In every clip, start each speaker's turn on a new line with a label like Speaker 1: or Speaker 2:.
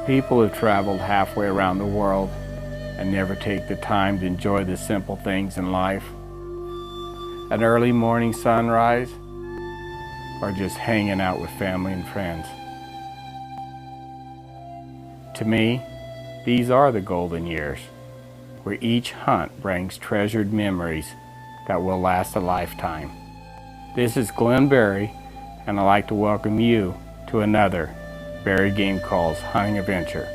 Speaker 1: People have traveled halfway around the world and never take the time to enjoy the simple things in life. An early morning sunrise, or just hanging out with family and friends. To me, these are the golden years, where each hunt brings treasured memories that will last a lifetime. This is Glen, and I'd like to welcome you to another Berry Game Calls hunting adventure.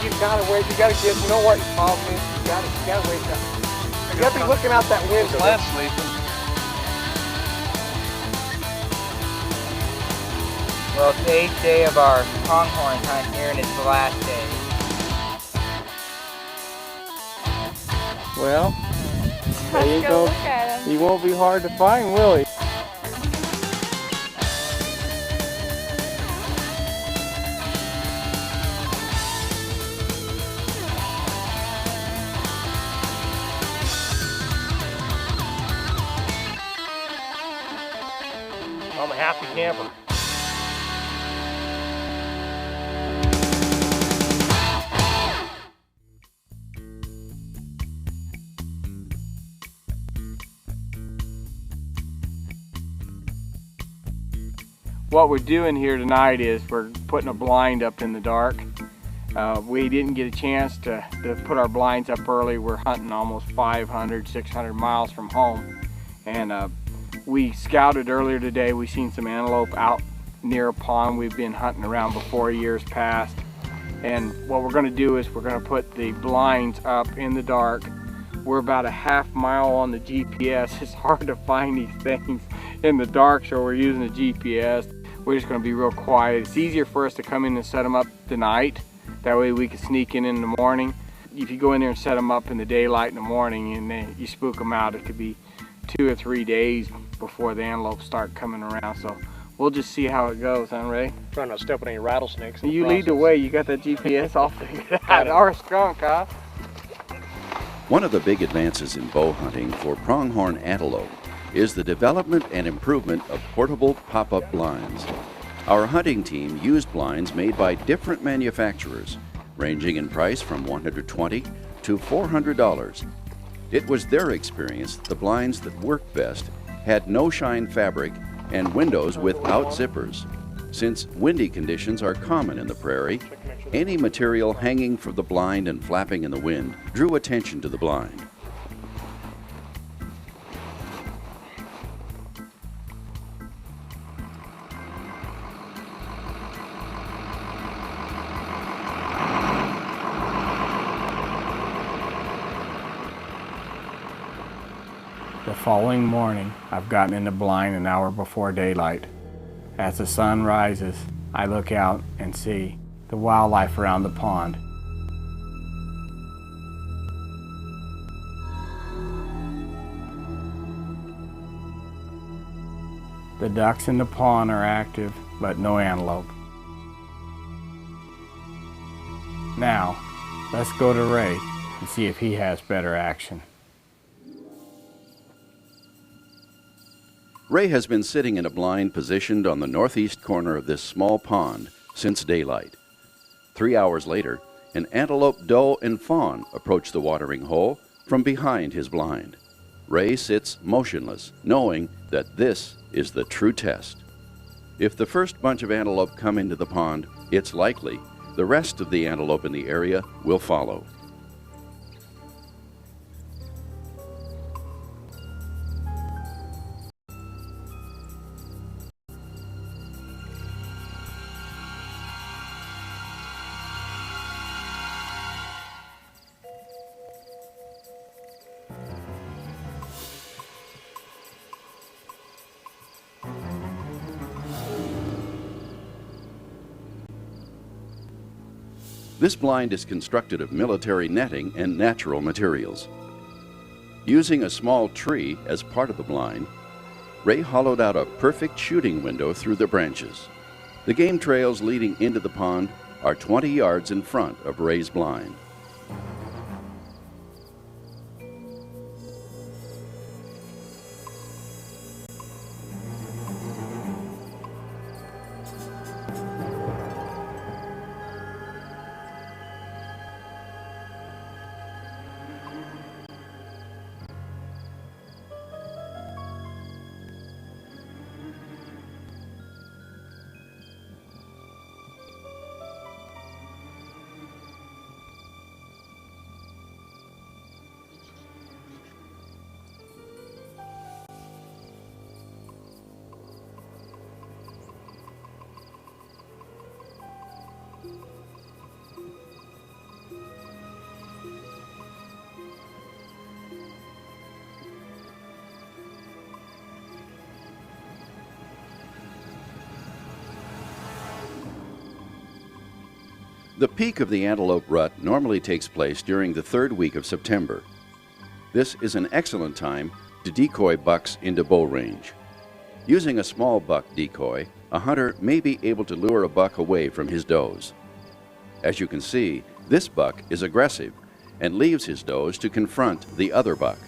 Speaker 2: You gotta wait. You gotta get. You know what? Follow me. You gotta wait. You gotta be looking out that window.
Speaker 3: Glen sleeping.
Speaker 4: Well, it's the 8th day of our pronghorn hunt here, and it's the last day.
Speaker 1: Well, there you go.
Speaker 5: Look at him.
Speaker 1: He won't be hard to find, will he?
Speaker 2: I'm a happy camper.
Speaker 1: What we're doing here tonight is we're putting a blind up in the dark. We didn't get a chance to put our blinds up early. We're hunting almost 500, 600 miles from home. And we scouted earlier today. We seen some antelope out near a pond we've been hunting around before years past. And what we're gonna do is we're gonna put the blinds up in the dark. We're about a half mile on the GPS. It's hard to find these things in the dark, so we're using the GPS. We're just gonna be real quiet. It's easier for us to come in and set them up tonight. That way we can sneak in the morning. If you go in there and set them up in the daylight in the morning and then you spook them out, it could be 2 or 3 days before the antelope start coming around. So we'll just see how it goes, huh, Ray?
Speaker 2: Trying not to step on any rattlesnakes.
Speaker 1: You lead the way. You got that GPS off our skunk, huh?
Speaker 6: One of the big advances in bow hunting for pronghorn antelope is the development and improvement of portable pop-up blinds. Our hunting team used blinds made by different manufacturers, ranging in price from $120 to $400. It was their experience that the blinds that worked best had no shine fabric and windows without zippers. Since windy conditions are common in the prairie, any material hanging from the blind and flapping in the wind drew attention to the blind.
Speaker 1: The following morning, I've gotten in the blind an hour before daylight. As the sun rises, I look out and see the wildlife around the pond. The ducks in the pond are active, but no antelope. Now, let's go to Ray and see if he has better action.
Speaker 6: Ray has been sitting in a blind positioned on the northeast corner of this small pond since daylight. 3 hours later, an antelope doe and fawn approach the watering hole from behind his blind. Ray sits motionless, knowing that this is the true test. If the first bunch of antelope come into the pond, it's likely the rest of the antelope in the area will follow. This blind is constructed of military netting and natural materials. Using a small tree as part of the blind, Ray hollowed out a perfect shooting window through the branches. The game trails leading into the pond are 20 yards in front of Ray's blind. The peak of the antelope rut normally takes place during the third week of September. This is an excellent time to decoy bucks into bow range. Using a small buck decoy, a hunter may be able to lure a buck away from his does. As you can see, this buck is aggressive and leaves his does to confront the other buck.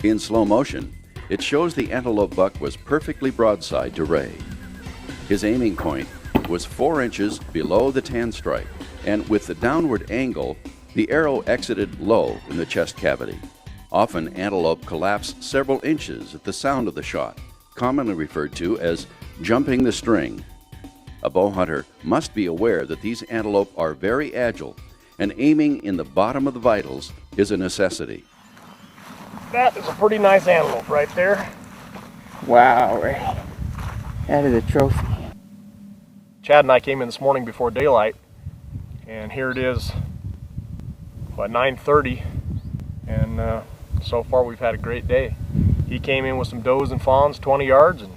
Speaker 6: In slow motion, it shows the antelope buck was perfectly broadside to Ray. His aiming point was 4 inches below the tan stripe, and with the downward angle, the arrow exited low in the chest cavity. Often, antelope collapse several inches at the sound of the shot, commonly referred to as jumping the string. A bow hunter must be aware that these antelope are very agile, and aiming in the bottom of the vitals is a necessity.
Speaker 2: That is a pretty nice antelope right there.
Speaker 4: Wow, Ray. That is a trophy.
Speaker 2: Chad and I came in this morning before daylight, and here it is, about 9:30, and so far we've had a great day. He came in with some does and fawns, 20 yards, and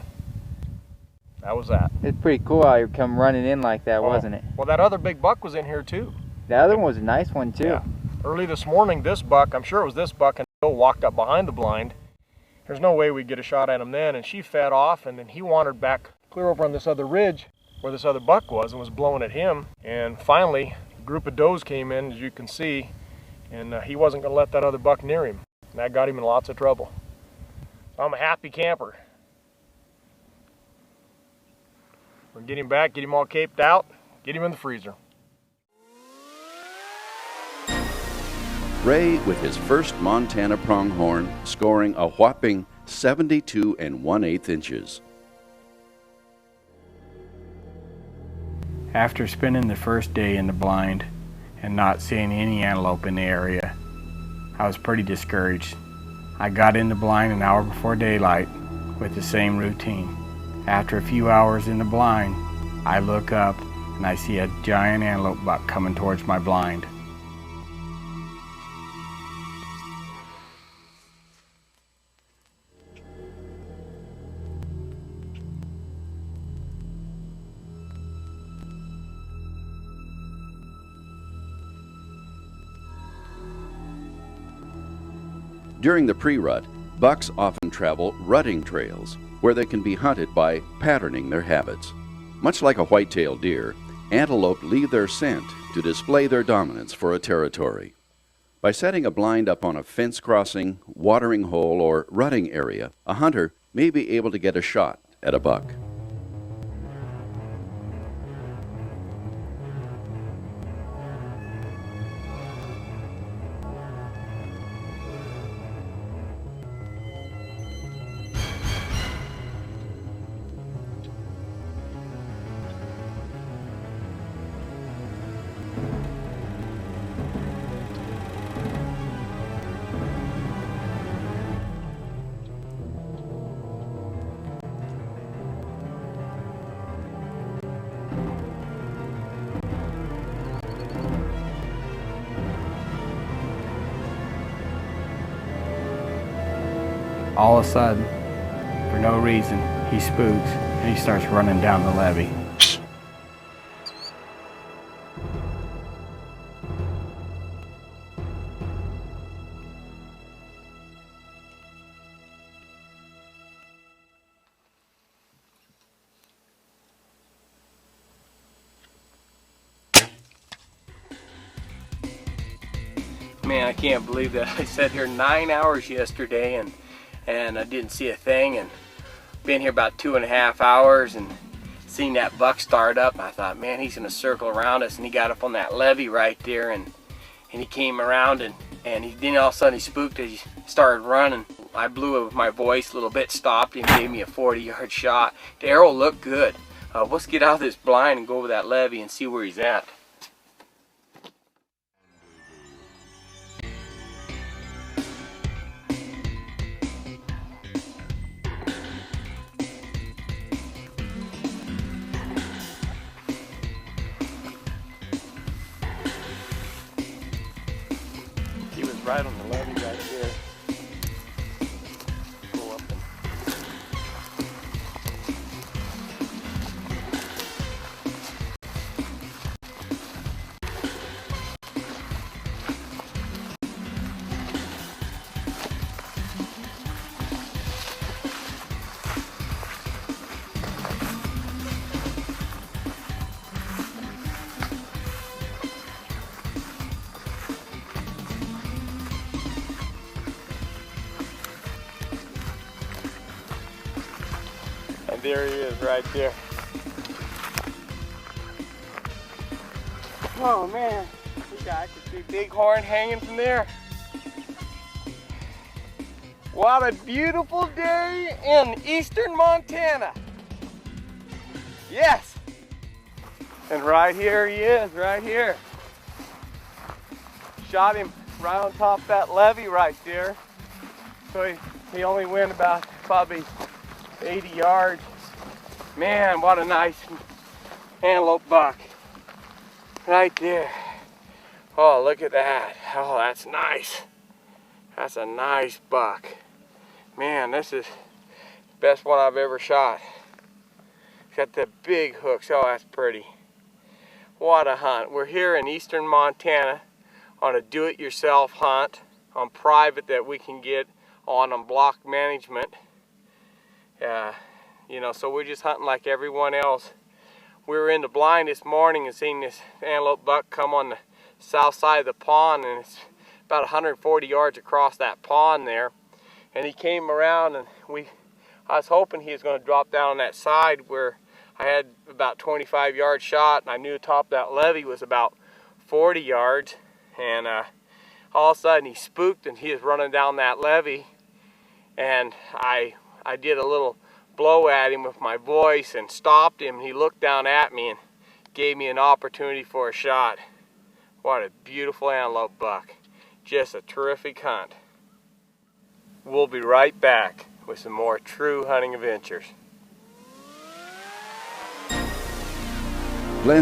Speaker 2: that was that.
Speaker 4: It's pretty cool how you come running in like that, wasn't it?
Speaker 2: Well, that other big buck was in here too.
Speaker 4: The other one was a nice one too.
Speaker 2: Yeah. Early this morning, this buck, I'm sure it was this buck, and Bill walked up behind the blind. There's no way we'd get a shot at him then, and she fed off, and then he wandered back clear over on this other ridge where this other buck was and was blowing at him. And finally, a group of does came in, as you can see, and he wasn't going to let that other buck near him. And that got him in lots of trouble. So I'm a happy camper. We're going to get him back, get him all caped out, get him in the freezer.
Speaker 6: Ray with his first Montana pronghorn, scoring a whopping 72 1/8 inches.
Speaker 1: After spending the first day in the blind and not seeing any antelope in the area, I was pretty discouraged. I got in the blind an hour before daylight with the same routine. After a few hours in the blind, I look up and I see a giant antelope buck coming towards my blind.
Speaker 6: During the pre-rut, bucks often travel rutting trails where they can be hunted by patterning their habits. Much like a white-tailed deer, antelope leave their scent to display their dominance for a territory. By setting a blind up on a fence crossing, watering hole, or rutting area, a hunter may be able to get a shot at a buck.
Speaker 1: All of a sudden, for no reason, he spooks and he starts running down the levee. Man, I can't believe that I sat here 9 hours yesterday and I didn't see a thing, and been here about 2.5 hours and seen that buck start up. And I thought, man, he's gonna circle around us, and he got up on that levee right there, and he came around, and then all of a sudden he spooked as he started running. I blew it with my voice a little bit, stopped him, gave me a 40-yard shot. The arrow looked good. Let's get out of this blind and go over that levee and see where he's at. He was right on the levee right there. Go up and... And there he is right there. Oh man, I can see bighorn hanging from there. What a beautiful day in eastern Montana. Yes. And right here he is, right here. Shot him right on top of that levee right there. So he only went about probably 80 yards. Man, what a nice antelope buck. Right there. Oh, look at that. Oh, that's nice. That's a nice buck. Man, this is the best one I've ever shot. Got the big hooks. Oh, that's pretty. What a hunt. We're here in eastern Montana on a do-it-yourself hunt on private that we can get on block management. You know, so we're just hunting like everyone else. We were in the blind this morning and seen this antelope buck come on the south side of the pond, and it's about 140 yards across that pond there. And he came around, and I was hoping he was going to drop down on that side where I had about 25-yard shot, and I knew the top of that levee was about 40 yards. And all of a sudden he spooked, and he was running down that levee, and I did a little blow at him with my voice and stopped him. He looked down at me and gave me an opportunity for a shot. What a beautiful antelope buck. Just a terrific hunt. We'll be right back with some more true hunting adventures.